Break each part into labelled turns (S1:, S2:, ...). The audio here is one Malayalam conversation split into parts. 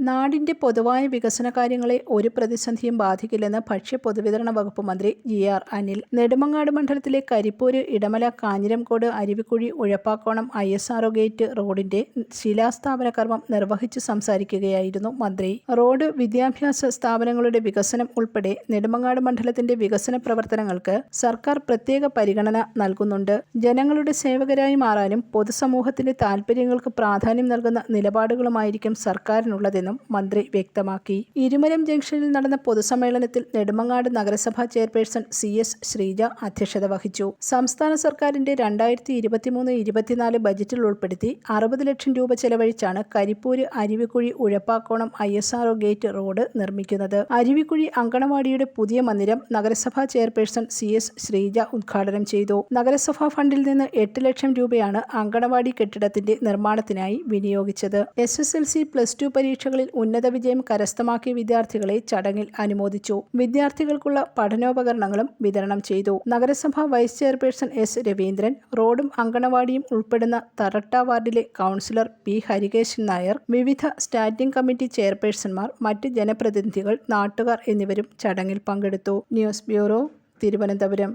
S1: നാടിന്റെ പൊതുവായ വികസന കാര്യങ്ങളെ ഒരു പ്രതിസന്ധിയും ബാധിക്കില്ലെന്ന് ഭക്ഷ്യ പൊതുവിതരണ വകുപ്പ് മന്ത്രി GR അനിൽ നെടുമങ്ങാട് മണ്ഡലത്തിലെ കരിപ്പൂര് ഇടമല കാഞ്ഞിരംകോട് അരുവിക്കുഴി ഉഴപ്പാക്കോണം ISRO ഗേറ്റ് റോഡിന്റെ ശിലാസ്ഥാപന കർമ്മം നിർവഹിച്ചു സംസാരിക്കുകയായിരുന്നു മന്ത്രി. റോഡ്, വിദ്യാഭ്യാസ സ്ഥാപനങ്ങളുടെ വികസനം ഉൾപ്പെടെ നെടുമങ്ങാട് മണ്ഡലത്തിന്റെ വികസന പ്രവർത്തനങ്ങൾക്ക് സർക്കാർ പ്രത്യേക പരിഗണന നൽകുന്നുണ്ട്. ജനങ്ങളുടെ സേവകരായി മാറാനും പൊതുസമൂഹത്തിന്റെ താൽപര്യങ്ങൾക്ക് പ്രാധാന്യം നൽകുന്ന നിലപാടുകളുമായിരിക്കും സർക്കാരിനുള്ളതെന്നും മന്ത്രി വ്യക്തമാക്കി. ഇരുമലം ജംഗ്ഷനിൽ നടന്ന പൊതുസമ്മേളനത്തിൽ നെടുമങ്ങാട് നഗരസഭാ ചെയർപേഴ്സൺ CS ശ്രീജ അധ്യക്ഷത വഹിച്ചു. സംസ്ഥാന സർക്കാരിന്റെ 2023-24 ബജറ്റിൽ ഉൾപ്പെടുത്തി 60 ലക്ഷം രൂപ ചെലവഴിച്ചാണ് Karippur Aruvikkuzhi Uzhappakkonam ISRO gate road നിർമ്മിക്കുന്നത്. അരുവിക്കുഴി അങ്കണവാടിയുടെ പുതിയ മന്ദിരം നഗരസഭാ ചെയർപേഴ്സൺ CS ശ്രീജ ഉദ്ഘാടനം ചെയ്തു. നഗരസഭാ ഫണ്ടിൽ നിന്ന് 8 ലക്ഷം രൂപയാണ് അങ്കണവാടി കെട്ടിടത്തിന്റെ നിർമ്മാണത്തിനായി വിനിയോഗിച്ചത്. SSLC+2 പരീക്ഷകളിൽ ഉന്നത വിജയം കരസ്ഥമാക്കിയ വിദ്യാർത്ഥികളെ ചടങ്ങിൽ അനുമോദിച്ചു. വിദ്യാർത്ഥികൾക്കുള്ള പഠനോപകരണങ്ങളും വിതരണം ചെയ്തു. നഗരസഭാ വൈസ് ചെയർപേഴ്സൺ S രവീന്ദ്രൻ, റോഡും അങ്കണവാടിയും ഉൾപ്പെടുന്ന തറട്ട വാർഡിലെ കൗൺസിലർ P ഹരികേശൻ നായർ, വിവിധ സ്റ്റാൻഡിംഗ് കമ്മിറ്റി ചെയർപേഴ്സൺമാർ, മറ്റ് ജനപ്രതിനിധികൾ, നാട്ടുകാർ എന്നിവരും ചടങ്ങിൽ പങ്കെടുത്തു. News bureau, Thiruvananthapuram.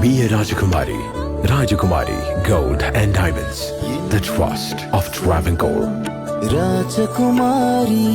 S2: Be a Rajakumari. Rajakumari Gold and Diamonds. The trust of Travancore.
S3: Rajakumari.